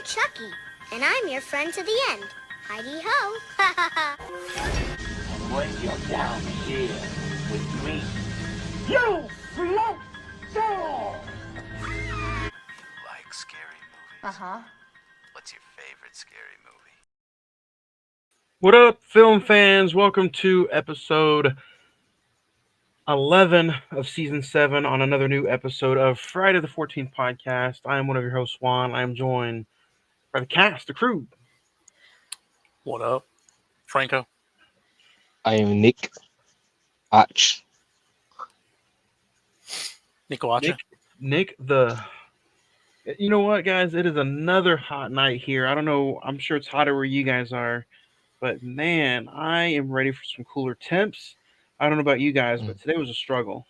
Chucky, and I'm your friend to the end. Heidi-ho. Ha ha ha. And when you're down here with me, you float down! Like scary movies? Uh-huh. What's your favorite scary movie? What up, film fans? Welcome to episode 11 of season 7 on another new episode of Friday the 14th podcast. I am one of your hosts, Juan. I am joined by the cast, the crew. What up, Franco? I am Nick Arch. Nico Acha. Nick, you know what, guys? It is another hot night here. I don't know. I'm sure it's hotter where you guys are. But, man, I am ready for some cooler temps. I don't know about you guys, but today was a struggle.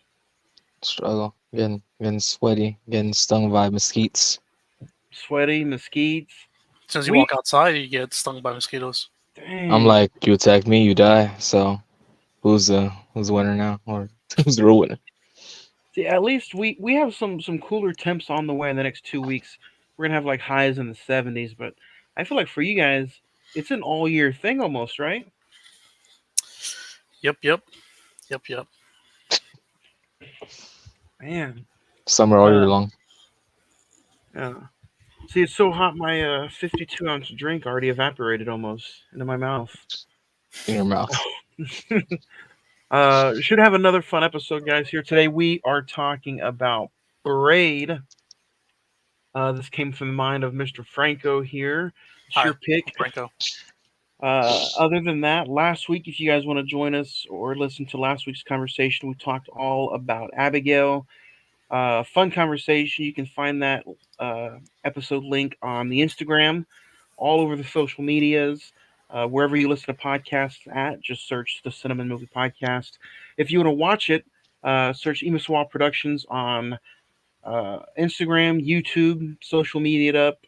Struggle. Getting sweaty. Getting stung by mosquitoes. Sweaty, mosquitoes. As soon as you walk outside, you get stung by mosquitoes. Dang. I'm like, you attack me, you die. So, who's the winner now? Or who's the real winner? See, at least we have some cooler temps on the way in the next 2 weeks. We're going to have, like, highs in the 70s. But I feel like for you guys, it's an all-year thing almost, right? Yep. Man. Summer all year long. Yeah. See, it's so hot, my 52-ounce drink already evaporated almost into my mouth. In your mouth. Should have another fun episode, guys, here. Today we are talking about Braid. This came from the mind of Mr. Franco here. It's your pick. Franco. Other than that, last week, if you guys want to join us or listen to last week's conversation, we talked all about Abigail. Fun conversation. You can find that episode link on the Instagram, all over the social medias, wherever you listen to podcasts at. Just search the Cinnamon Movie Podcast. If you want to watch it, search Imaswa Productions on Instagram, YouTube, social media it up.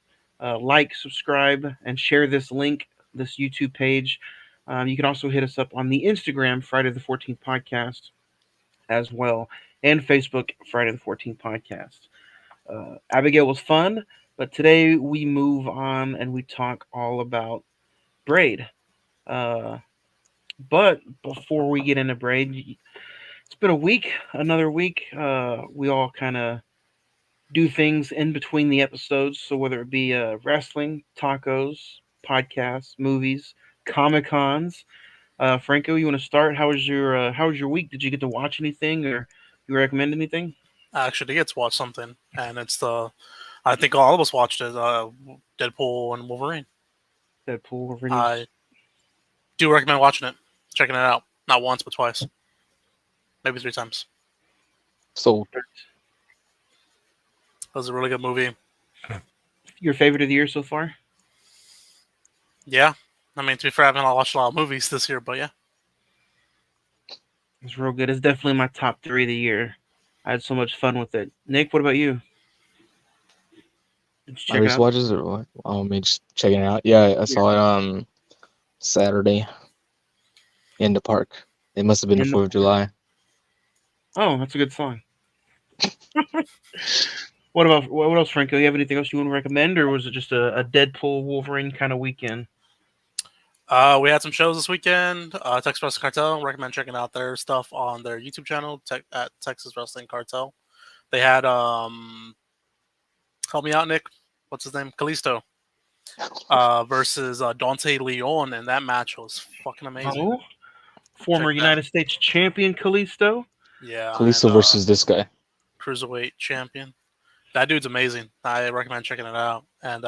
Like, subscribe, and share this link, this YouTube page. You can also hit us up on the Instagram, Friday the 14th Podcast, as well, and Facebook, Friday the 14th Podcast. Abigail was fun, but today we move on and we talk all about Braid. But before we get into Braid, it's been a week, another week. We all kind of do things in between the episodes. So whether it be wrestling, tacos, podcasts, movies, Comic-Cons. Franco, you want to start? How was your week? Did you get to watch anything, or you recommend anything? I actually did get to watch something, and it's I think all of us watched it, Deadpool and Wolverine. Deadpool, Wolverine. I do recommend watching it, checking it out. Not once, but twice. Maybe 3 times. So, It was a really good movie. Your favorite of the year so far? Yeah. I mean, to be fair, I haven't watched a lot of movies this year, but yeah. It's real good. It's definitely my top 3 of the year. I had so much fun with it. Nick, what about you? Did you check it out? watches or what? Me just checking it out. Yeah, I saw it Saturday in the park. It must have been the 4th of July. Oh, that's a good song. What else, Franco? You have anything else you want to recommend, or was it just a Deadpool Wolverine kind of weekend? We had some shows this weekend. Texas Wrestling Cartel. Recommend checking out their stuff on their YouTube channel at Texas Wrestling Cartel. They had help me out, Nick. What's his name? Kalisto versus Dante Leon, and that match was fucking amazing. Oh, former United States champion Kalisto. Yeah, Kalisto versus this guy. Cruiserweight champion. That dude's amazing. I recommend checking it out. And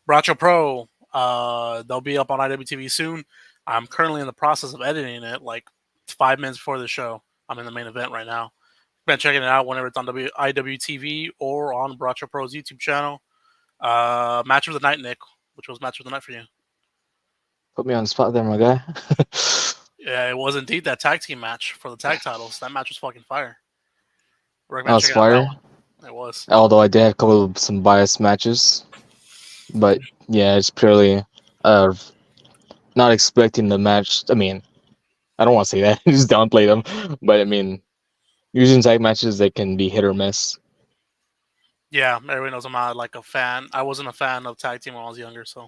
Bracho Pro. They'll be up on IWTV soon. I'm currently in the process of editing it, like 5 minutes before the show. I'm in the main event right now. Been checking it out whenever it's on IWTV or on Bracho Pro's YouTube channel. Match of the night, Nick. Which was match of the night for you? Put me on the spot there, my guy. Yeah, it was indeed that tag team match for the tag titles. That match was fucking fire. That was fire. It was. Although I did have some biased matches. But yeah, it's purely not expecting the match. I mean, I don't want to say that, just downplay them. But I mean, usually in tag matches, they can be hit or miss. Yeah, everybody knows I'm not like a fan. I wasn't a fan of tag team when I was younger, so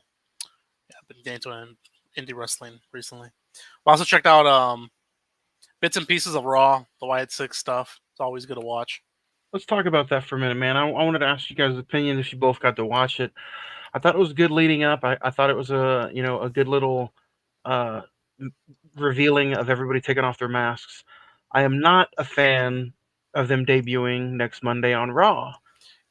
yeah, I've been getting into indie wrestling recently. I also checked out bits and pieces of Raw, the Wyatt Six stuff. It's always good to watch. Let's talk about that for a minute, man. I wanted to ask you guys' opinions if you both got to watch it. I thought it was good leading up. I thought it was a good little uh, revealing of everybody taking off their masks. I am not a fan of them debuting next Monday on Raw,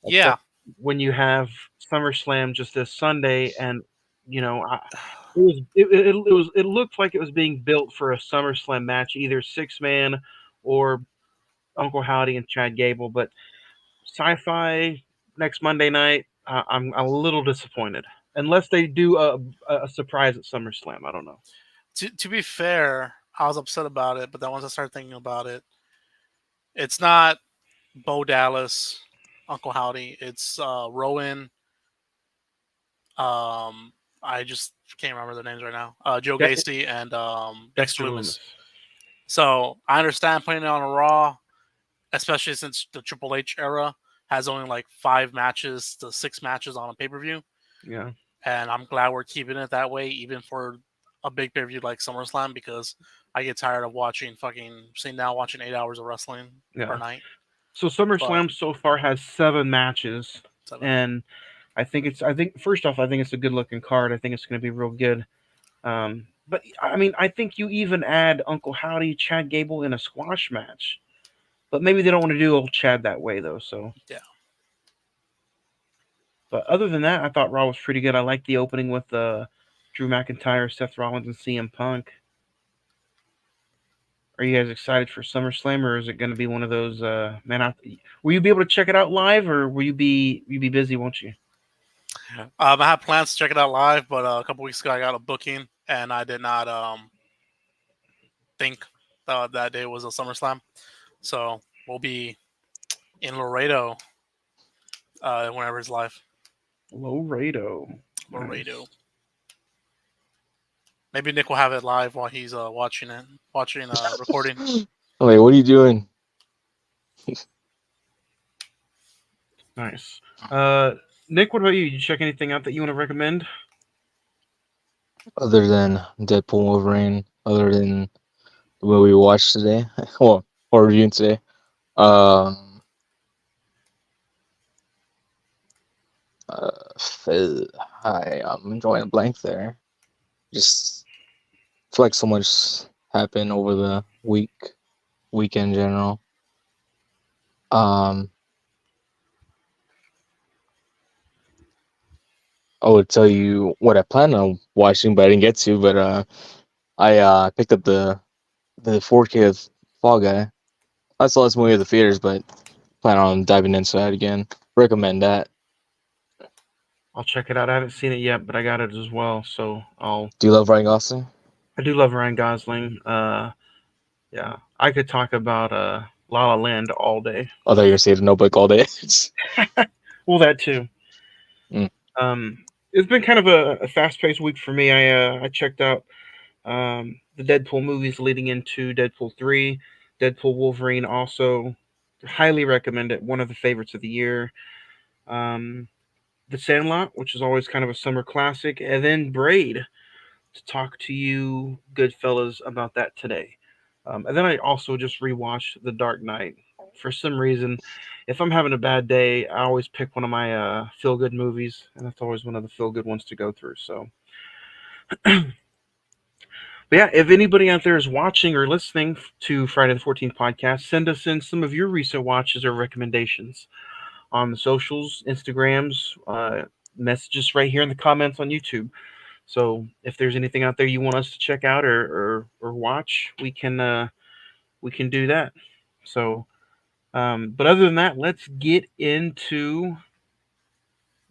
Yeah, except when you have SummerSlam just this Sunday, and it looked like it was being built for a SummerSlam match, either 6 man or Uncle Howdy and Chad Gable, but Sci-Fi next Monday night, I'm a little disappointed. Unless they do a surprise at SummerSlam, I don't know. to be fair, I was upset about it, but then once I started thinking about it, it's not Bo Dallas, Uncle Howdy. It's Rowan. Um, I just can't remember their names right now. Joe De- Gacy and Dexter Dexter Loomis. Loomis. So I understand putting it on a Raw, especially since the Triple H era has only like 5 matches to 6 matches on a pay per view, Yeah, and I'm glad we're keeping it that way, even for a big pay per view like SummerSlam, because I get tired of sitting down watching 8 hours of wrestling per yeah. night. So But SummerSlam so far has 7 matches, 7. and I think first off, I think it's a good looking card. I think it's going to be real good. But I mean, I think you even add Uncle Howdy, Chad Gable in a squash match. But maybe they don't want to do old Chad that way though. So, Yeah. but other than that, I thought Raw was pretty good. I liked the opening with Drew McIntyre, Seth Rollins, and CM Punk. Are you guys excited for SummerSlam, or is it going to be one of those? Will you be able to check it out live, or will you be busy? Won't you? I had plans to check it out live, but a couple weeks ago I got a booking, and I did not think that day was a SummerSlam. So we'll be in Laredo whenever it's live. Laredo. Laredo. Nice. Maybe Nick will have it live while he's recording. I'm like, what are you doing? Nice. Nick, what about you? Did you check anything out that you want to recommend? Other than Deadpool Wolverine, other than the movie we watched today, well, or reviewing today. Um, uh, I'm enjoying a blank there. Just feel like so much happened over the weekend in general. Um, I would tell you what I plan on watching, but I didn't get to. But I picked up the 4K of Fall Guy. I saw this movie at the theaters, but plan on diving into that again. Recommend that. I'll check it out. I haven't seen it yet, but I got it as well. So Do you love Ryan Gosling? I do love Ryan Gosling. Yeah, I could talk about La La Land all day. I thought you were saying the Notebook all day. Well, that too. Mm. It's been kind of a fast-paced week for me. I checked out the Deadpool movies leading into Deadpool 3, Deadpool Wolverine. Also, highly recommend it. One of the favorites of the year. Um, the Sandlot, which is always kind of a summer classic, and then Braid to talk to you good fellas about that today. And then I also just rewatched The Dark Knight. For some reason, if I'm having a bad day, I always pick one of my feel good movies, and that's always one of the feel good ones to go through. So, but yeah, if anybody out there is watching or listening to Friday the 14th podcast, send us in some of your recent watches or recommendations on the socials, Instagrams, messages right here in the comments on YouTube. So if there's anything out there you want us to check out or watch, we can do that. So, but other than that, let's get into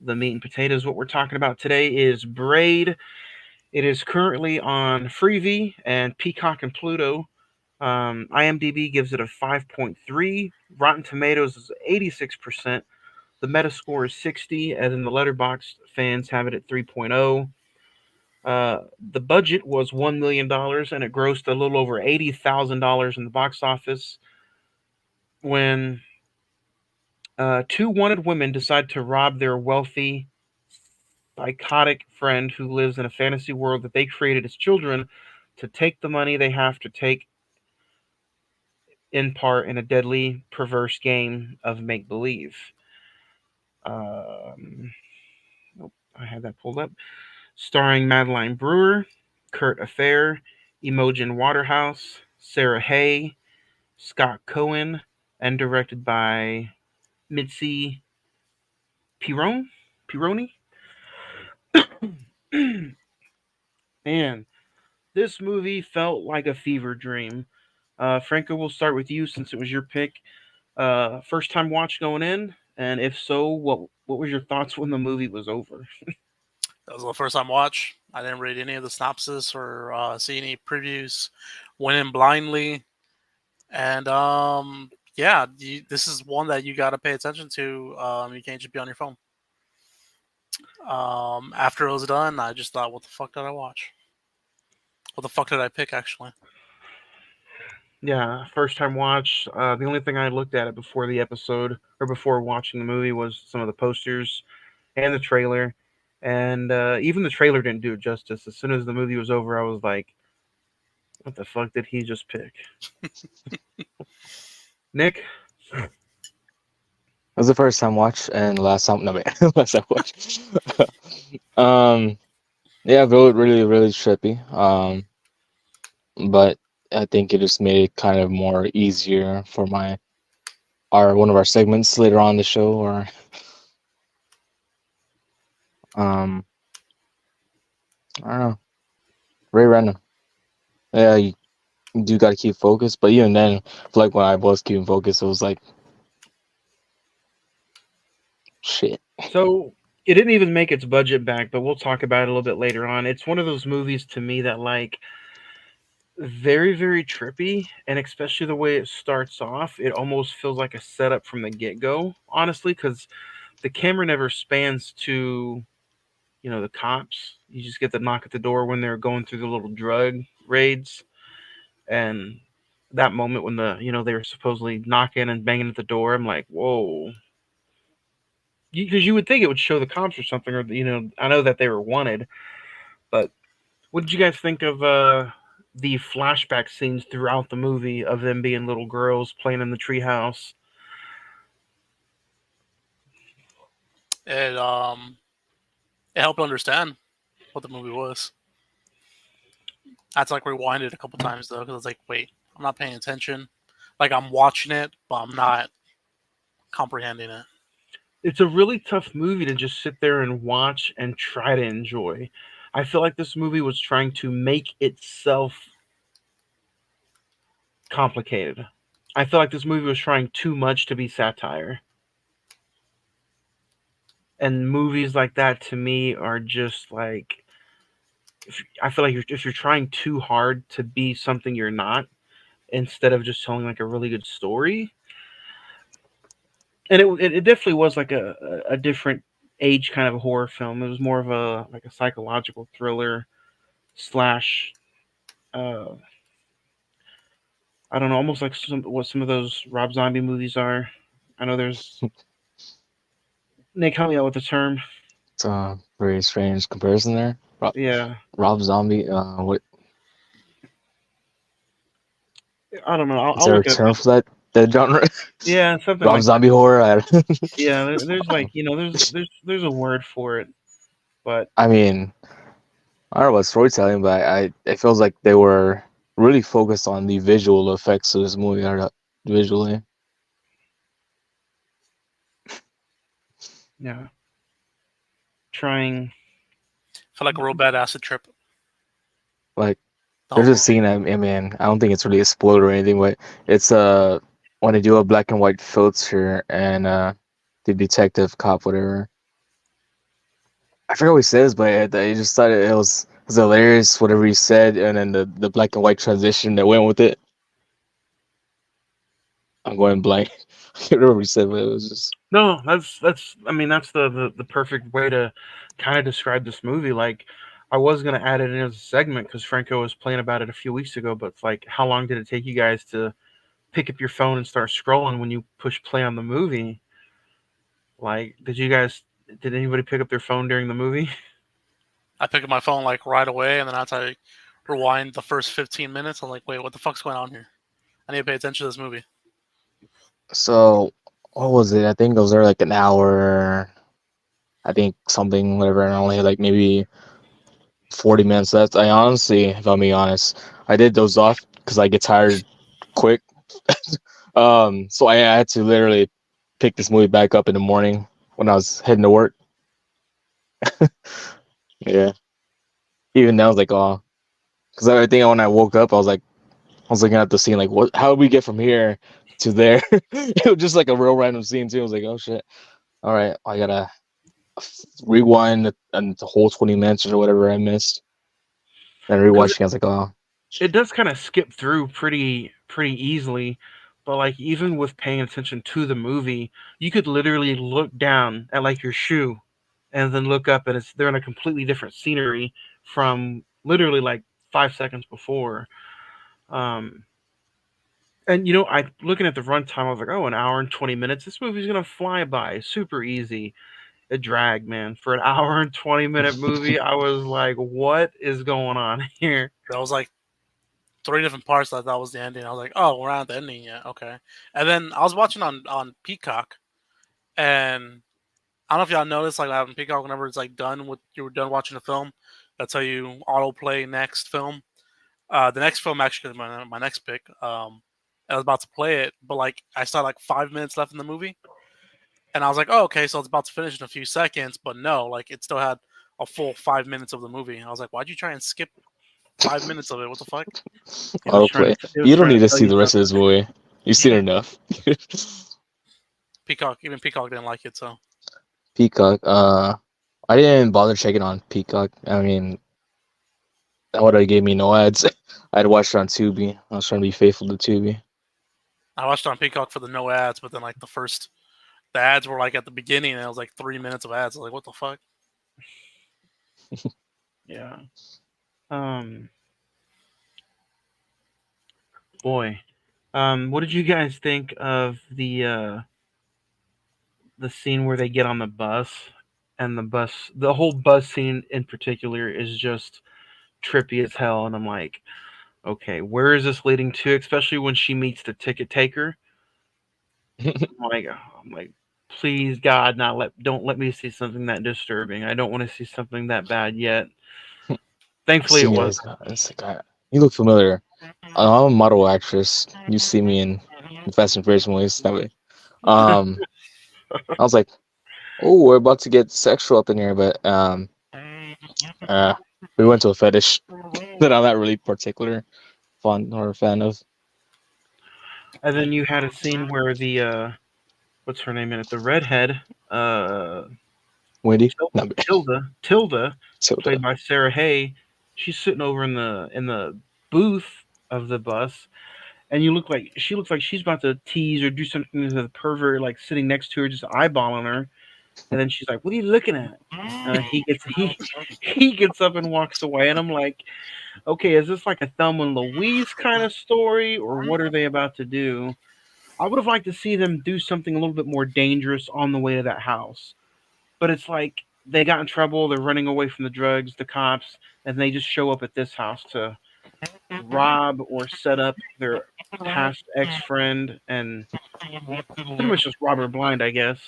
the meat and potatoes. What we're talking about today is Braid. It is currently on Freevee and Peacock and Pluto. IMDb gives it a 5.3. Rotten Tomatoes is 86%. The Metascore is 60, and then the Letterboxd fans have it at 3.0. The budget was $1 million, and it grossed a little over $80,000 in the box office. When Two wanted women decide to rob their wealthy, psychotic friend who lives in a fantasy world that they created as children to take the money they have to take in part in a deadly, perverse game of make believe. Um, nope, I had that pulled up. Starring Madeline Brewer, Kurt Affair, Imogen Waterhouse, Sarah Hay, Scott Cohen, and directed by Mitzi Pirone. Pironi. Man, this movie felt like a fever dream. Franco, we'll start with you since it was your pick. First time watch going in, and if so, what was your thoughts when the movie was over? That was the first time watch. I didn't read any of the synopsis or see any previews. Went in blindly, and yeah, this is one that you got to pay attention to. You can't just be on your phone. After it was done, I just thought, what the fuck did I watch? What the fuck did I pick, actually? Yeah, first time watch. The only thing I looked at it before the episode or before watching the movie was some of the posters and the trailer, and even the trailer didn't do it justice. As soon as the movie was over, I was like, "What the fuck did he just pick?" Nick. It was the first time watch and last time no man, last time watch. um yeah, really, really trippy. But I think it just made it kind of more easier for our one of our segments later on the show or um I don't know. Very random. Yeah, you do gotta keep focused, but even then, like when I was keeping focus, it was like shit. So it didn't even make its budget back, but we'll talk about it a little bit later on. It's one of those movies to me that like very, very trippy, and especially the way it starts off, it almost feels like a setup from the get go. Honestly, because the camera never spans to the cops. You just get the knock at the door when they're going through the little drug raids, and that moment when they were supposedly knocking and banging at the door. I'm like, whoa, because you would think it would show the cops or something, or I know that they were wanted, but what did you guys think of the flashback scenes throughout the movie of them being little girls playing in the treehouse? It it helped understand what the movie was. I had to like rewind it a couple times though, because I was like, wait, I'm not paying attention. Like I'm watching it, but I'm not comprehending it. It's a really tough movie to just sit there and watch and try to enjoy. I feel like this movie was trying to make itself complicated. I feel like this movie was trying too much to be satire. And movies like that to me are just like I feel like if you're trying too hard to be something you're not, instead of just telling like a really good story. And it definitely was like a different age kind of a horror film. It was more of a like a psychological thriller slash uh I don't know, almost like what some of those Rob Zombie movies are. I know there's Nick, help me out with the term. It's a very strange comparison there. Yeah, Rob Zombie. What I don't know. is I'll there a look it term up. for that genre? Yeah, something Rob like that. Zombie horror. Yeah, there's like there's a word for it, but I mean, I don't know about storytelling, but it feels like they were really focused on the visual effects of this movie visually. yeah, trying. I felt like a real bad acid trip. Like The whole there's a movie. scene. I mean, I don't think it's really a spoiler or anything, but it's when they do a black and white filter and the detective cop whatever. I forget what he says, but I just thought it was hilarious whatever he said, and then the black and white transition that went with it. I'm going blank. I can't remember what he said, but it was just No, that's. I mean, that's the perfect way to kind of describe this movie. Like, I was gonna add it in as a segment because Franco was playing about it a few weeks ago. But it's like, how long did it take you guys to pick up your phone and start scrolling when you push play on the movie? Like, did anybody pick up their phone during the movie? I picked up my phone like right away, and then after I rewind the first 15 minutes, I'm like, wait, what the fuck's going on here? I need to pay attention to this movie. So what was it? I think I was there like an hour. I think something whatever, and I only had like maybe 40 minutes left. I honestly, if I'm being honest, I did doze off because I get tired quick. So I had to literally pick this movie back up in the morning when I was heading to work. Yeah. Even now, I was like, oh, because I think when I woke up, I was looking at the scene, like, what? How did we get from here to there? It was just like a real random scene too. I was like, oh shit. All right, I gotta rewind the whole 20 minutes or whatever I missed. Then Because rewatching, I was like, oh, it does kind of skip through pretty easily. But like even with paying attention to the movie, you could literally look down at like your shoe, and then look up, and they're in a completely different scenery from literally like 5 seconds before. Um, and I looking at the runtime, I was like, oh, an hour and 20 minutes. This movie's gonna fly by, super easy. It dragged, man. For an hour and 20-minute movie, I was like, what is going on here? There was like 3 different parts that I thought was the ending. I was like, oh, we're not at the ending yet. Okay. And then I was watching on Peacock, and I don't know if y'all noticed, like on Peacock, whenever it's like done with you were done watching the film, that's how you autoplay next film. The next film actually is my next pick. I was about to play it, but like I saw like 5 minutes left in the movie, and I was like, oh, okay, so it's about to finish in a few seconds. But no, like it still had a full 5 minutes of the movie. I was like, why'd you try and skip 5 minutes of it? What the fuck? It was trying autoplay. to. It was You don't trying need to to tell see you the rest of something. this movie. You've seen enough. Even Peacock didn't like it, so Peacock. I didn't bother checking on Peacock. I mean, that would have gave me no ads. I'd watched it on Tubi. I was trying to be faithful to Tubi. I watched it on Peacock for the no ads. But then like the ads were like at the beginning, and it was like 3 minutes of ads. I was like, what the fuck? Yeah. Um. Boy. What did you guys think of the scene where they get on the bus, and the whole bus scene in particular is just trippy as hell, and I'm like, okay, where is this leading to? Especially when she meets the ticket taker. I'm like, please God, don't let me see something that disturbing. I don't want to see something that bad yet. Thankfully, it See, was. it's like, you look familiar. I'm a model actress. You see me in Fast and Furious movies. That way. Um, I was like, oh, we're about to get sexual up in here, but uh, we went to a fetish that I'm not really particular fond or a fan of. And then you had a scene where the what's her name in it? The redhead, uh, Wendy, no, Tilda, played Tilda. by Sarah Hay. She's sitting over in the booth of the bus, and she looks like she's about to tease or do something to the pervert, like sitting next to her, just eyeballing her. And then she's like, "What are you looking at?" He gets up and walks away, and I'm like, "Okay, is this like a Thelma and Louise kind of story, or what are they about to do?" I would have liked to see them do something a little bit more dangerous on the way to that house, but it's like they got in trouble, they're running away from the drugs, the cops, and they just show up at this house to rob or set up their past ex friend and pretty much just rob her blind, I guess.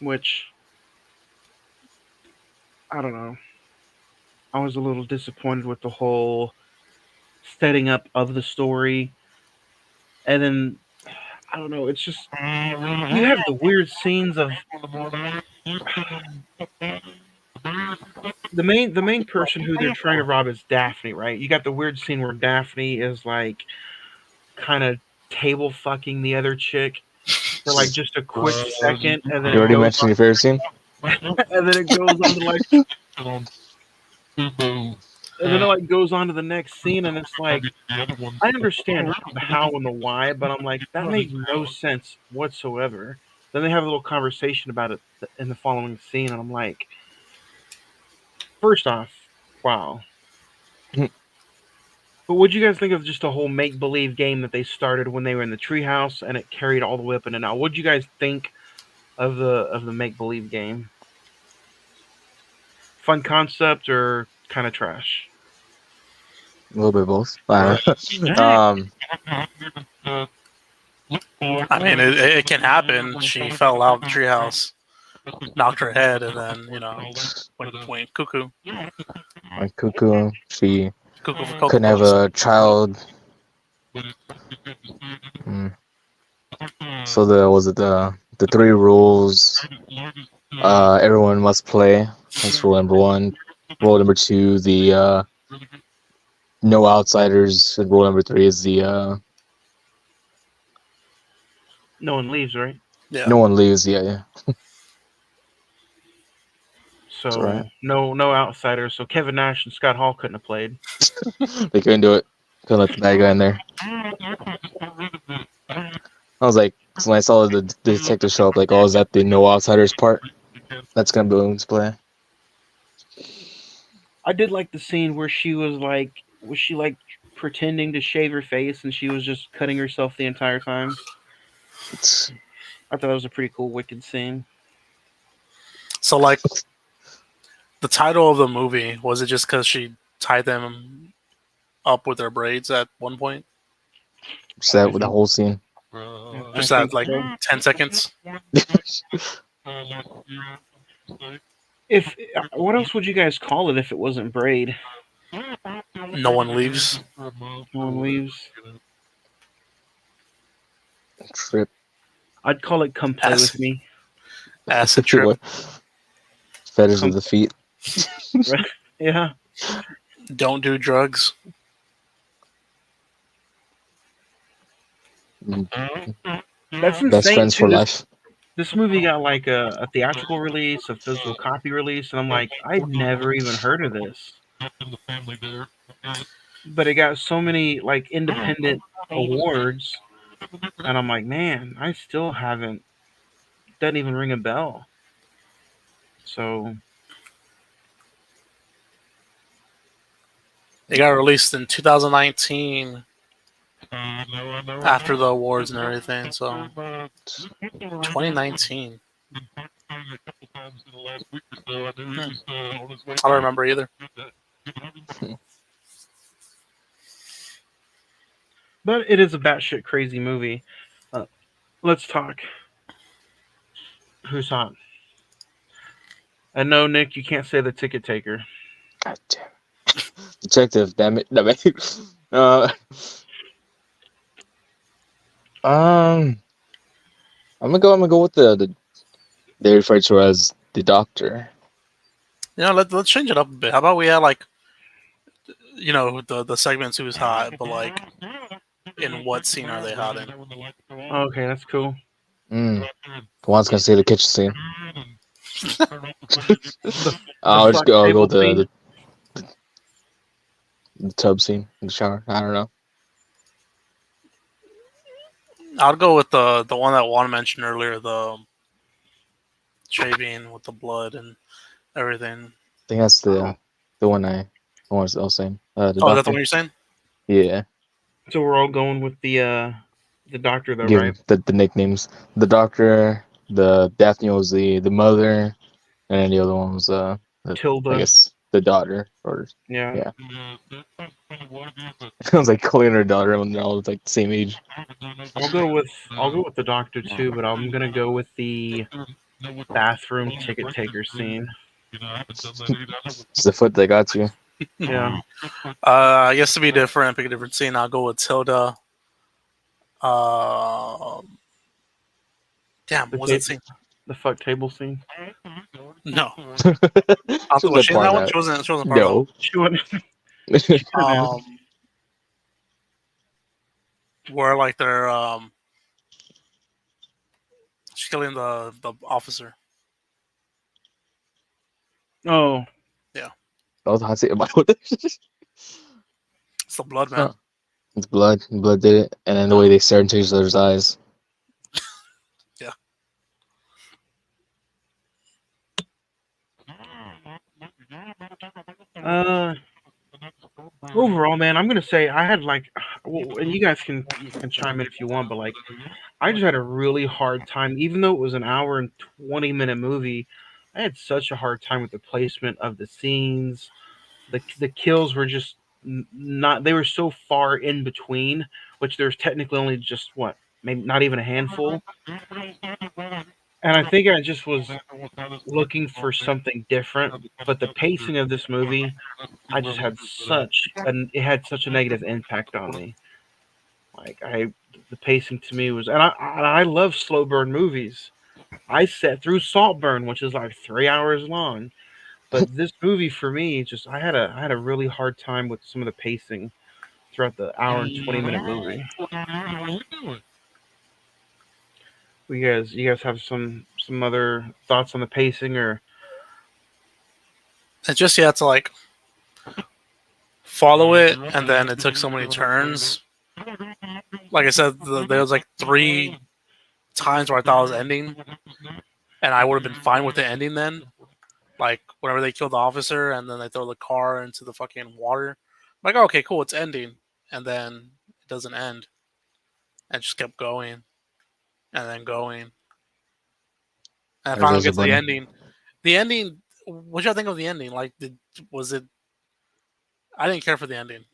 Which I don't know. I was a little disappointed with the whole setting up of the story, and then I don't know. It's just you have the weird scenes of the main person who they're trying to rob is Daphne, right? You got the weird scene where Daphne is like kind of table fucking the other chick for like just a quick second, and then You it already goes mentioned your favorite scene. and then it goes on to like and then it like goes on to the next scene, and it's like I understand the how and the why, but I'm like that made no sense whatsoever. Then they have a little conversation about it in the following scene, and I'm like, first off, wow, But what do you guys think of just the whole make believe game that they started when they were in the treehouse and it carried all the way up into now? What do you guys think of the make believe game? Fun concept or kind of trash? A little bit of both. I don't know. I mean, it can happen. She fell out of the treehouse, knocked her head, and then went cuckoo. Like Cuckoo, she Cuckoo for Cocoa couldn't have Puffs. a child. So the three rules everyone must play. That's rule number one. Rule number two, the no outsiders. And rule number three is the No one leaves, right? Yeah. no one leaves. Yeah. That's So right. no outsiders. So Kevin Nash and Scott Hall couldn't have played. They couldn't do it. Couldn't let the bad guy in there. I was like, so when I saw the detective show up, like, oh, is that the no outsiders part? That's gonna be on display. I did like the scene where was she like pretending to shave her face and she was just cutting herself the entire time? It's I thought that was a pretty cool wicked scene. So, like, the title of the movie, was it just because she tied them up with their braids at one point? set with the whole scene. Just I that, think like, so. 10 seconds? If what else would you guys call it if it wasn't Braid? No one leaves. No one leaves. Trip. I'd call it "Come Play with Me." Acid trip. What? Fetters Come- of the feet. Yeah, Don't do drugs. that's Best insane friends too. for life. This movie got like a theatrical release, a physical copy release, and I'm like, I'd never even heard of this. But it got so many like independent awards, and I'm like, man, I still haven't. Doesn't even ring a bell. So It got released in 2019 after the awards and everything. So 2019. I don't remember either. but it is a batshit crazy movie. Let's talk. Who's hot? And no, Nick, you can't say the ticket taker. God damn. Detective, damn it. Damn it. Uh, um, I'm gonna go with the they refer to her as the doctor. Let's change it up a bit. How about we had, like, the segments who's hot, but, like, in what scene are they hot in? Okay, that's cool. The one's gonna say the kitchen scene. The I'll just fuck go. I'll go table with scene. the tub scene in the shower. I don't know. I'll go with the one that Juan mentioned earlier, the shaving with the blood and everything. I think that's the one I was saying. The Oh, is that the doctor. one you're saying? Yeah. So we're all going with the doctor though, Give right? the nicknames. The doctor. The Daphne was the mother, and then the other one was I Tilda. guess the daughter. Or Yeah. yeah. I was like calling her daughter when they're all like the same age. I'll go with the doctor too, but I'm gonna go with the bathroom ticket taker scene. It's the foot that got you. Yeah. I guess to be different, pick a different scene. I'll go with Tilda. Damn, what was that scene? The fuck table scene. No. She Was she in that one? that. She wasn't part of that one. No. She wouldn't. Where, like, they're she's killing the officer. Oh, That was a hot seat about It's the blood, man. It's blood. Blood did it, and then the way they stare into each other's eyes. Yeah. overall, man, I'm gonna say I had like, well, and you guys can chime in if you want, but like, I just had a really hard time, even though it was an hour and 20-minute movie. I had such a hard time with the placement of the scenes. The kills were just not. They were so far in between, which there's technically only just what, maybe not even a handful. And I think I just was looking for something different. But the pacing of this movie, I just had it had such a negative impact on me. Like the pacing to me was, and I love slow burn movies. I sat through Saltburn, which is like 3 hours long. But this movie for me, just I had a really hard time with some of the pacing throughout the hour and 20-minute movie. You guys have some other thoughts on the pacing or And just you had to like follow it, and then it took so many turns. Like I said, there was like 3 times where I thought it was ending, and I would have been fine with the ending then. Like whenever they kill the officer and then they throw the car into the fucking water, I'm like, oh, okay, cool, it's ending, and then it doesn't end, and it just kept going and then going, and I There's finally also get to the button. ending. The ending, what y'all think of the ending? Like, was it? I didn't care for the ending.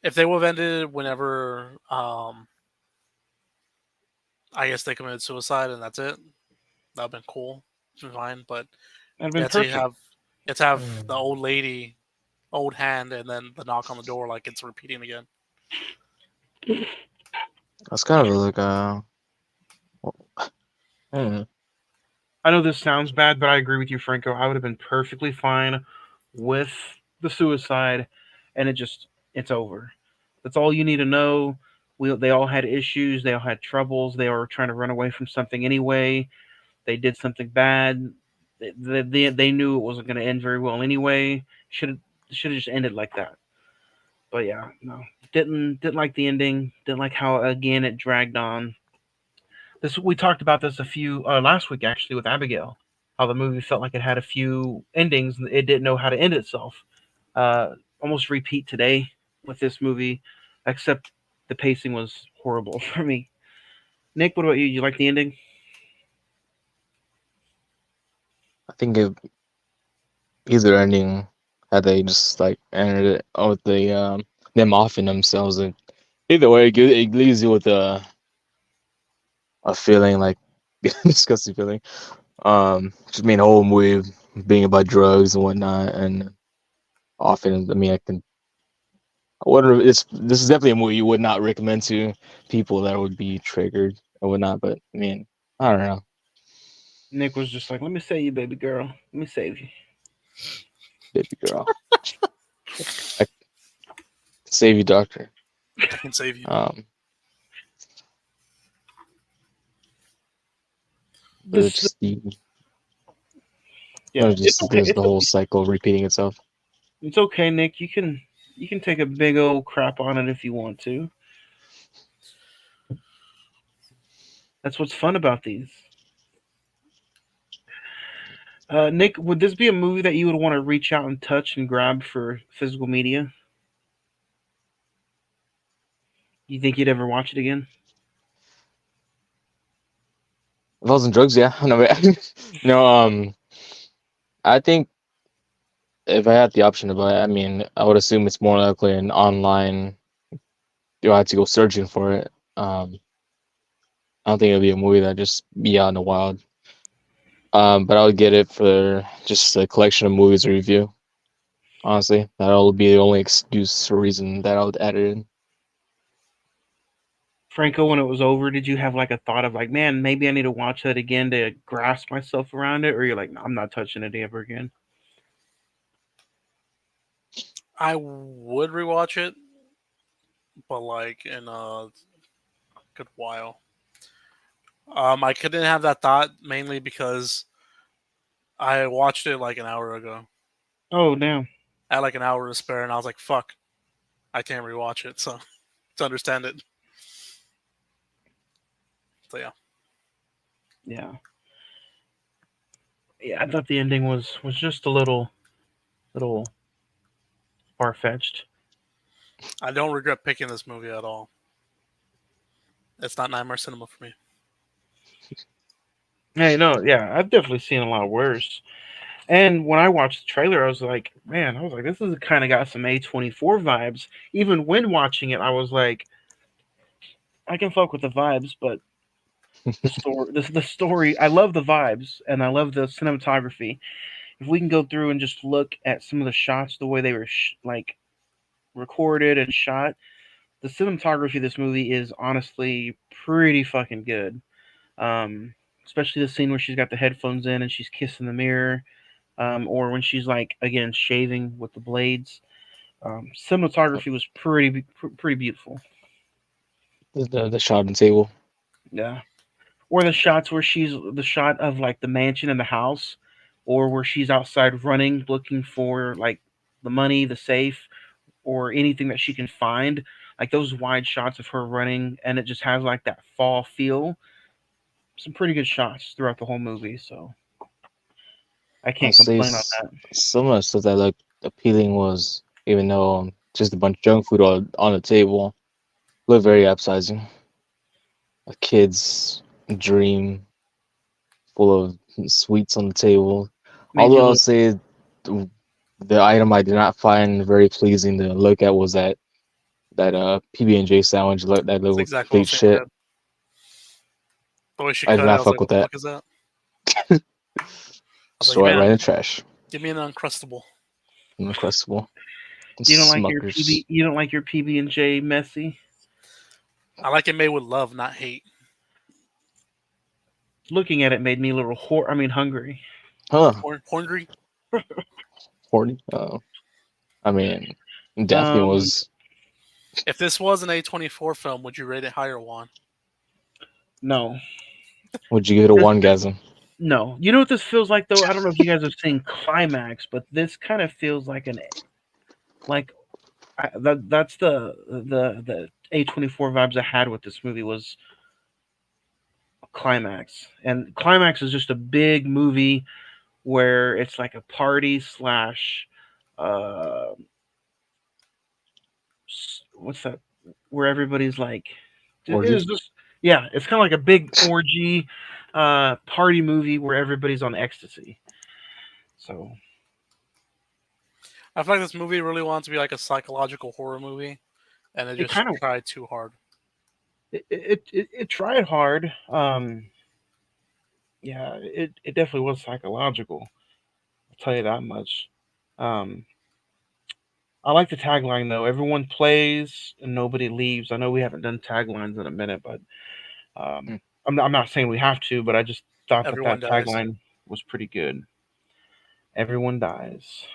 If they would have ended whenever, I guess they committed suicide and that's it, that'd been cool, it's been fine. But that'd have been yeah, to perfect. have the old lady, old hand, and then the knock on the door, like it's repeating again. That's kind of like I don't know. I know this sounds bad, but I agree with you, Franco. I would have been perfectly fine with the suicide, and it's over. That's all you need to know. They all had issues. They all had troubles. They were trying to run away from something anyway. They did something bad. They knew it wasn't going to end very well anyway. Should have just ended like that. But yeah, no, didn't like the ending. Didn't like how again it dragged on. This we talked about this a few last week actually with Abigail. How the movie felt like it had a few endings and it didn't know how to end itself. Uh, Almost repeat today with this movie, except the pacing was horrible for me. Nick, what about you? You like the ending? I think either ending had they just like ended it with them offing themselves, and either way, it leaves you with a feeling like disgusting feeling. Just mean the whole movie being about drugs and whatnot, and often, I mean, I wonder. This is definitely a movie you would not recommend to people that would be triggered and whatnot. But I mean, I don't know, Nick was just like, "Let me save you, baby girl. Let me save you." baby girl, I save you, doctor. I can save you. But This, it's just yeah, it's okay. there's the whole cycle repeating itself. It's okay, Nick. You can take a big old crap on it if you want to. That's what's fun about these. Nick, would this be a movie that you would want to reach out and touch and grab for physical media? You think you'd ever watch it again? If I was on drugs, yeah, no, no. I think if I had the option to buy it, I mean, I would assume it's more likely an online. You have to go searching for it. I don't think it'll be a movie that just be out in the wild. But I would get it for just a collection of movies to review. Honestly, that'll be the only excuse or reason that I would add it in. Franco, when it was over, did you have like a thought of like, man, maybe I need to watch that again to grasp myself around it, or you're like, no, I'm not touching it ever again? I would rewatch it, but like in a good while. I couldn't have that thought mainly because I watched it like an hour ago. Oh, damn. I had like an hour to spare, and I was like, "Fuck, I can't rewatch it." So to understand it, so yeah. Yeah, yeah. I thought the ending was just a little far fetched. I don't regret picking this movie at all. It's not nightmare cinema for me. Hey, no, yeah, I've definitely seen a lot worse. And when I watched the trailer, I was like, man, I was like, this is kind of got some A24 vibes. Even when watching it, I was like, I can fuck with the vibes, but the story, I love the vibes and I love the cinematography. If we can go through and just look at some of the shots, the way they were like recorded and shot, the cinematography of this movie is honestly pretty fucking good. Um, Especially the scene where she's got the headphones in and she's kissing the mirror, or when she's like again shaving with the blades. Cinematography was pretty beautiful. The shot on the table. Yeah. Or the shots where she's the shot of like the mansion and the house, or where she's outside running looking for like the money, the safe, or anything that she can find. Like those wide shots of her running, and it just has like that fall feel. Some pretty good shots throughout the whole movie, so I I'll can't say complain on that. some of the stuff that looked appealing was, even though just a bunch of junk food on the table, looked very appetizing. A kid's dream full of sweets on the table. Made you Although I'll look. say the item I did not find very pleasing to look at was that PB&J sandwich. That That's looked exactly what I complete was thinking. shit. Of. The way she I did cut it, I not was fuck like, with "What the that. fuck is that?" I was Just like, throw it "Man, right in the trash. give me an uncrustable." Uncrustable. You don't like your Smuckers. PB. You don't like your PB&J messy. I like it made with love, not hate. Looking at it made me a little hungry. Huh. Horngry. Horny. I mean, definitely Um, was. If this was an A24 film, would you rate it higher? One. no. Would you give it a This, one, Gasm? no. You know what this feels like though? I don't know if you guys have seen Climax, but this kind of feels like like that's the A24 vibes I had with this movie was Climax. And Climax is just a big movie where it's like a party slash uh what's that, where everybody's like it Orgy? is just, yeah, it's kind of like a big orgy party movie where everybody's on ecstasy. So I feel like this movie really wanted to be like a psychological horror movie, and it it just kind of tried too hard. it tried hard. Yeah, it definitely was psychological. I'll tell you that much. Um, I like the tagline though. Everyone plays and nobody leaves. I know we haven't done taglines in a minute, but Hmm. I'm not saying we have to, but I just thought that Everyone that dies. tagline was pretty good. Everyone dies.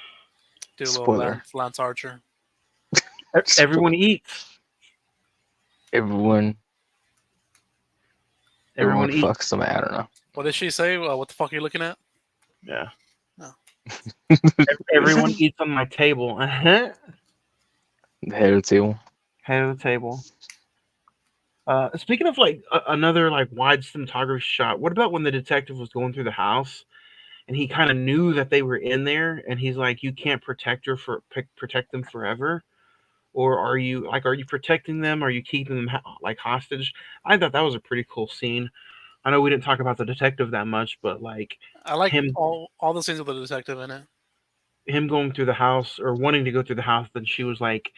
Do a little Spoiler. Lance Archer. Everyone Spoiler. eats. Everyone, everyone Everyone eats. fucks somebody. I don't know. What did she say? What the fuck are you looking at? Yeah. No. Everyone eats on my table. Head The head of the table. of the table. Speaking of like another like wide cinematography shot, what about when the detective was going through the house and he kind of knew that they were in there, and he's like, "You can't protect them forever, or are you protecting them? Are you keeping them like hostage?" I thought that was a pretty cool scene. I know we didn't talk about the detective that much, but like I like him all the scenes with the detective in it. him going through the house or wanting to go through the house, then she was like,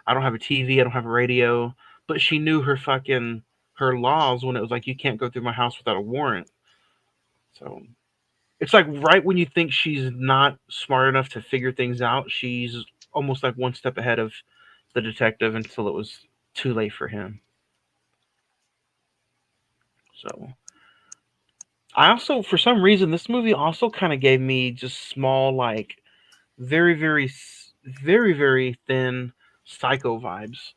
"I don't have a TV, I don't have a radio," but she knew her laws when it was like, "You can't go through my house without a warrant." So it's like right when you think she's not smart enough to figure things out, she's almost like one step ahead of the detective until it was too late for him. So I also, for some reason, this movie also kind of gave me just small, like very, very thin psycho vibes.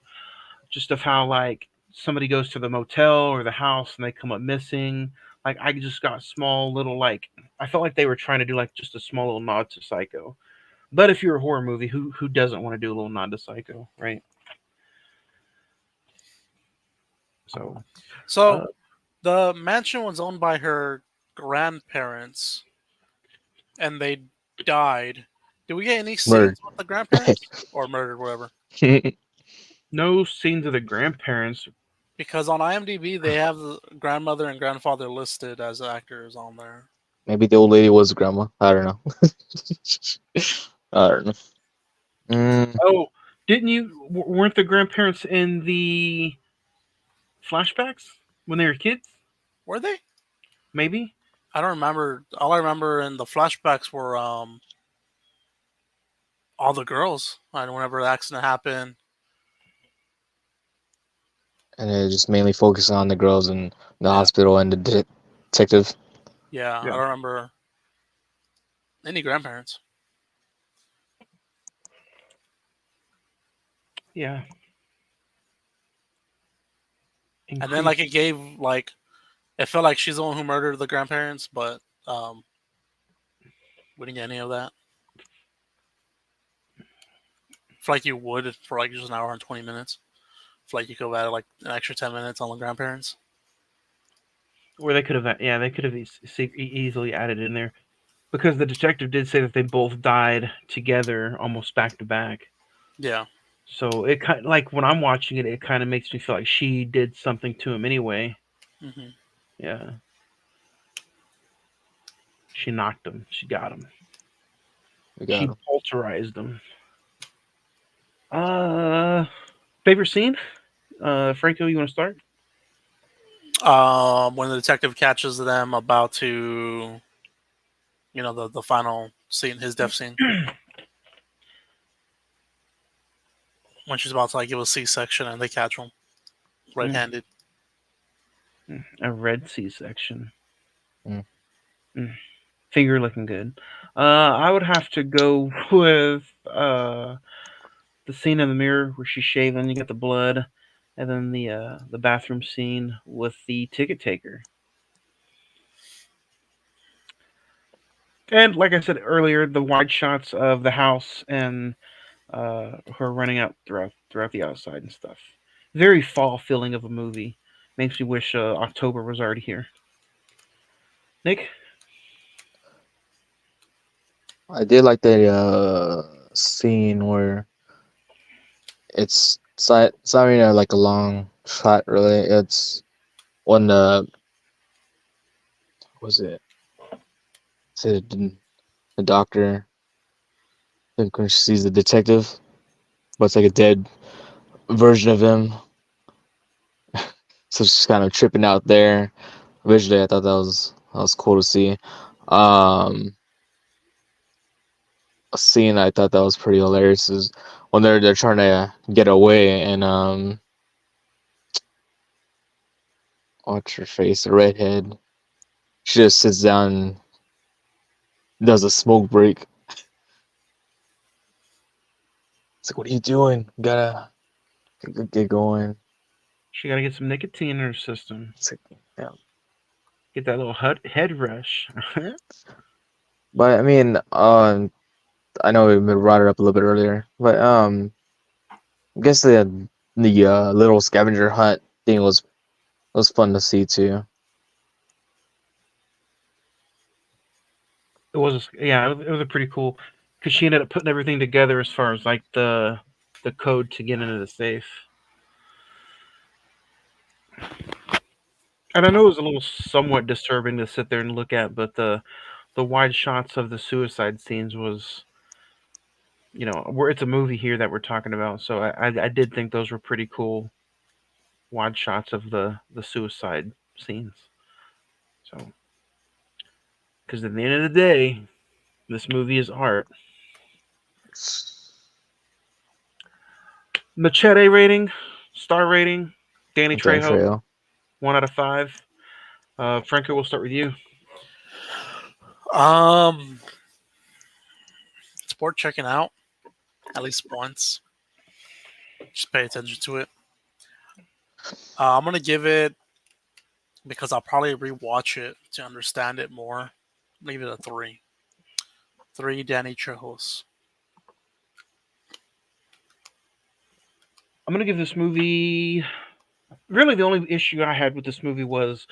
Just of how like somebody goes to the motel or the house and they come up missing. Like I just got small little like I felt like they were trying to do like just a small little nod to Psycho. But if you're a horror movie, who doesn't want to do a little nod to Psycho, right? So, uh, So the mansion was owned by her grandparents, and they died. Do we get any Murdered. scenes with the grandparents or murdered, whatever? No scenes of the grandparents. Because on IMDb they have the grandmother and grandfather listed as actors on there. Maybe the old lady was grandma. I don't know. I don't know. Mm, Oh, didn't you? Weren't the grandparents in the flashbacks when they were kids? Were they? Maybe. I don't remember. All I remember in the flashbacks were all the girls. And whenever the accident happened, and it just mainly focusing on the girls in the yeah, hospital and the detective. yeah, I Yeah. don't remember any grandparents. Yeah. And then Increase. it gave it felt like she's the one who murdered the grandparents, but um, we didn't get any of that. I feel like you would for just an hour and 20 minutes. I feel like you could have added an extra 10 minutes on the grandparents. Or they could have. Yeah, they could have easily added in there because the detective did say that they both died together, almost back to back. Yeah. So it kind like when I'm watching it, it kind of makes me feel like she did something to him anyway. Hmm. Yeah, she knocked him. She got him. We got She him. pulverized him. Uh, favorite scene? Franco, you want to start? When the detective catches them about to, the final scene, his death scene, when she's about to give a C-section and they catch him red-handed. A red C-section. Mm. Finger looking good. I would have to go with the scene in the mirror where she's shaving. You get the blood, and then the bathroom scene with the ticket taker. And like I said earlier, the wide shots of the house and her running out throughout the outside and stuff. Very fall feeling of a movie. Makes me wish October was already here. Nick, I did like the scene where it's not really like a long shot really. It's when the was it? Said the doctor. I think when she sees the detective, but it's like a dead version of him. So she's kind of tripping out there. Visually, I thought that was cool to see. Um, a scene I thought that was pretty hilarious is when they're trying to get away and what's her face, the redhead. She just sits down and does a smoke break. It's like, what are you doing? Gotta get going. she got to get some nicotine in her system. It's like, yeah. Get that little head rush. But I mean, I know we brought it up a little bit earlier, but I guess the little scavenger hunt thing was fun to see too. It was a pretty cool because she ended up putting everything together as far as like the code to get into the safe. And I know it was a little somewhat disturbing to sit there and look at, but the wide shots of the suicide scenes was, where it's a movie here that we're talking about, so I did think those were pretty cool wide shots of the suicide scenes. So, because at the end of the day, this movie is art. Machete rating, star rating, Danny Danny Trejo, Trejo. 1 out of 5. Franco, we'll start with you. Um, it's worth checking out at least once. Just pay attention to it. I'm gonna give it because I'll probably rewatch it to understand it more. I'm gonna give it a 3. 3 Danny Trejos. I'm gonna give this movie. Really, the only issue I had with this movie was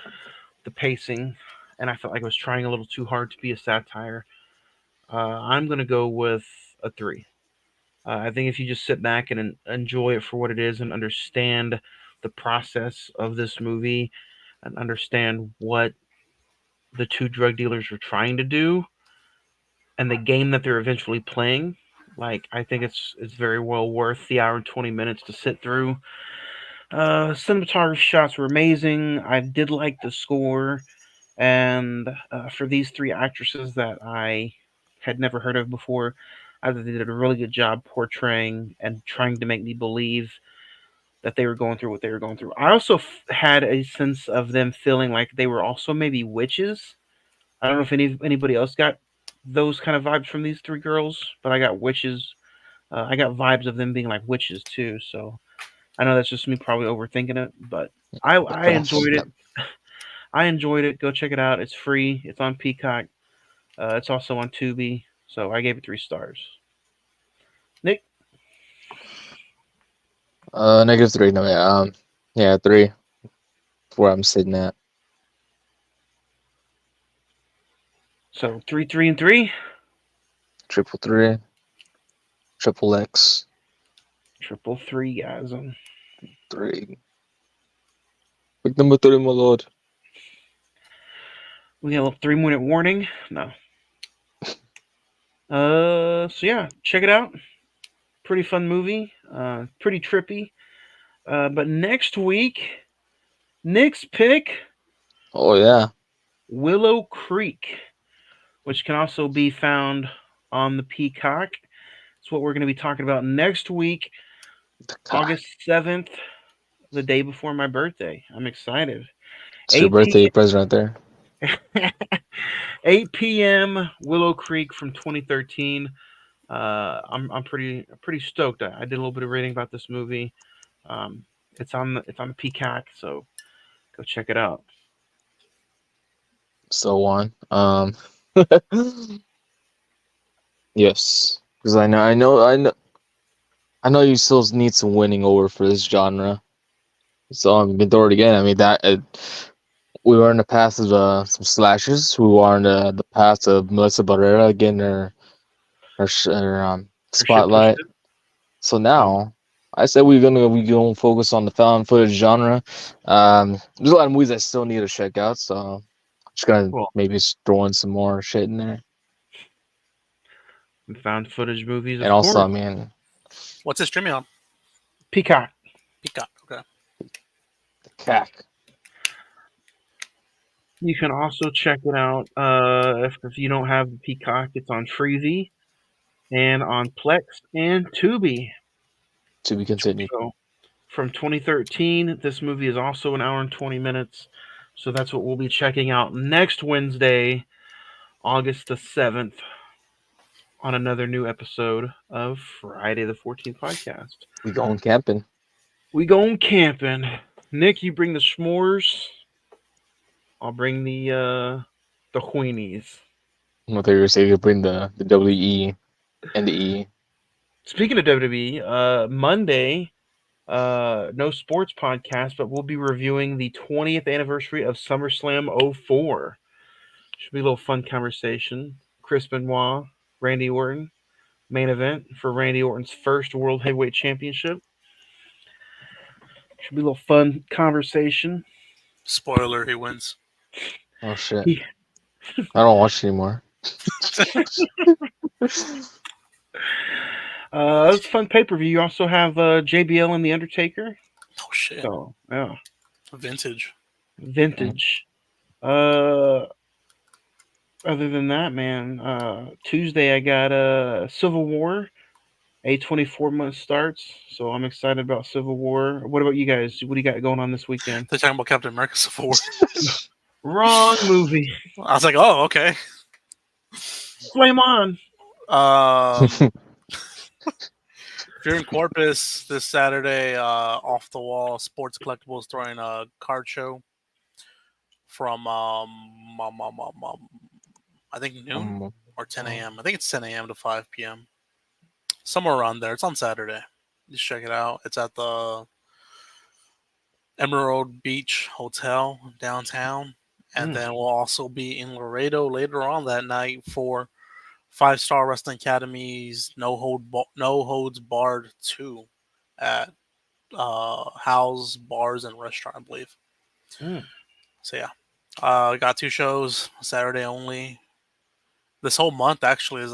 the pacing, and I felt like it was trying a little too hard to be a satire. I'm gonna go with a 3. I think if you just sit back and enjoy it for what it is and understand the process of this movie and understand what the two drug dealers were trying to do and the game that they're eventually playing, like I think it's very well worth the hour and 20 minutes to sit through. Cinematography shots were amazing. I did like the score, and for these three actresses that I had never heard of before, I thought they did a really good job portraying and trying to make me believe that they were going through what they were going through. I also had a sense of them feeling like they were also maybe witches. I don't know if anybody else got those kind of vibes from these three girls, but I got witches. I got vibes of them being like witches too. So I know that's just me probably overthinking it, but I Perhaps. enjoyed Yeah. it. I enjoyed it. Go check it out. It's free. It's on Peacock. It's also on Tubi. So I gave it 3 stars. Nick, -3. No, yeah. Yeah, 3. Where I'm sitting at. so 3, 3, and 3. Triple 3. Triple X. Triple three, guys. 3. Big number 3, my lord. We got a little 3 minute warning. No. So yeah, check it out. Pretty fun movie. Pretty trippy. But next week, Nick's pick, Oh yeah. Willow Creek, which can also be found on the Peacock. It's what we're going to be talking about next week, God. August 7th, the day before my birthday. I'm excited. It's your 8 birthday present right p.m. 8 p.m. Willow Creek from 2013. I'm pretty stoked. I did a little bit of reading about this movie. Um, it's on Peacock, so go check it out. So on. Yes. Because I know you still need some winning over for this genre. So I'm been through it again. I mean that we were in the path of some slashers. We were in the path of Melissa Barrera getting her Your shit pushed spotlight. it. So Oh, now I said we gonna focus on the found footage genre. There's a lot of movies I still need to check out, so I'm just gonna well, maybe throw in some more shit in there. found footage movies, And of also, I course. mean, What's it streaming on? Peacock. Peacock. Okay. cack. You can also check it out if you don't have the Peacock. It's on Freezy and on Plex and Tubi. To be continued. So from 2013, this movie is also an hour and 20 minutes. So that's what we'll be checking out next Wednesday, August the 7th, on another new episode of Friday the 14th podcast. We going camping. We going camping. Nick, you bring the s'mores. I'll bring the Queenies. I thought you were saying you bring the WE and the E. Speaking of WWE, Monday, no sports podcast, but we'll be reviewing the 20th anniversary of SummerSlam '04. Should be a little fun conversation. Chris Benoit, Randy Orton, main event for Randy Orton's first World Heavyweight Championship. Should be a little fun conversation. Spoiler: he wins. Oh shit! He, I don't watch anymore. it's a fun pay per view. You also have JBL and The Undertaker. Oh shit! So, yeah, Vintage. vintage. Uh, Other than that, man, Tuesday I got Civil War. A24 month starts, so I'm excited about Civil War. What about you guys? What do you got going on this weekend? They're talking about Captain America Civil War. Wrong movie. I was like, oh, okay. Flame on. Um, if you're in Corpus this Saturday, Off the Wall Sports Collectibles throwing a card show from I think noon or 10 a.m. I think it's 10 a.m. to 5 p.m. Somewhere around there. It's on Saturday. Just check it out. It's at the Emerald Beach Hotel downtown. And then we'll also be in Laredo later on that night for 5-Star Wrestling Academy's No Holds Barred 2 at Hal's Bars and Restaurant, I believe. Mm. So yeah, got 2 shows Saturday only. This whole month actually is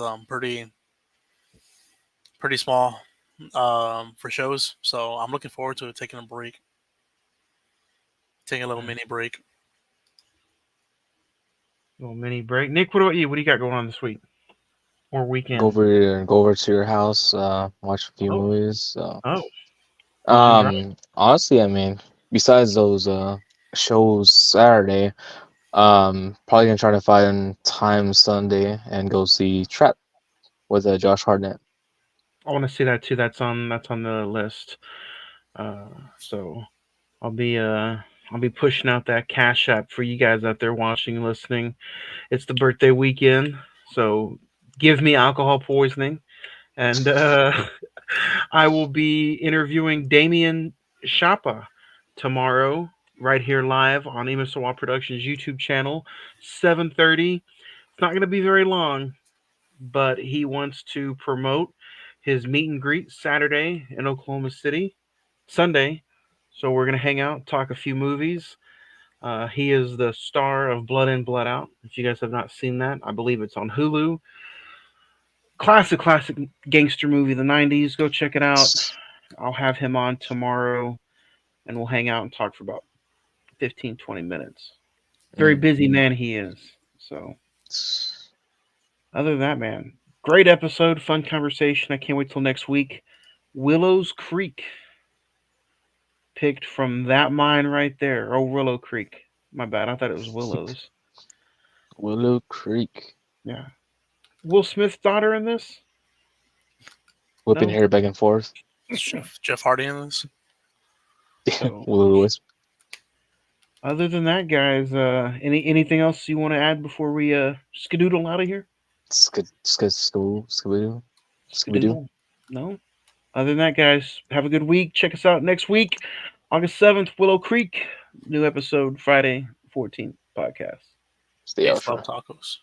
pretty small for shows, so I'm looking forward to it. Taking a break, taking a little mini break. Little mini break. Nick, what about you? What do you got going on this week or weekend? Go over to your house, watch a few Oh. movies. So. Oh, weekend drive. Honestly, I mean, besides those shows Saturday, probably gonna try to find time Sunday and go see Trap with Josh Hartnett. I want to see that too. That's on the list. So I'll be pushing out that cash app for you guys out there watching and listening. It's the birthday weekend, so give me alcohol poisoning, and I will be interviewing Damien Chapa tomorrow, right here live on Emisawa Productions YouTube channel, 7:30. It's not going to be very long, but he wants to promote his meet and greet Saturday in Oklahoma City, Sunday. So we're going to hang out, talk a few movies. He is the star of Blood In, Blood Out. If you guys have not seen that, I believe it's on Hulu. Classic gangster movie of the 90s. Go check it out. I'll have him on tomorrow, and we'll hang out and talk for about 15, 20 minutes. Very busy man he is. So, other than that, man, great episode, fun conversation. I can't wait till next week. Willows Creek, picked from that mine right there. Oh, Willow Creek. My bad. I thought it was Willows. Willow Creek. Yeah. Will Smith's daughter in this? Whipping No? hair back and forth. Jeff Hardy in this. So, Willow Wisp. other than that, guys, anything else you want to add before we skedoodle out of here? Scooby-Doo. Skedoodle? No? Other than that, guys, have a good week. Check us out next week, August 7th, Willow Creek. New episode Friday 14th podcast. Stay out. Club tacos.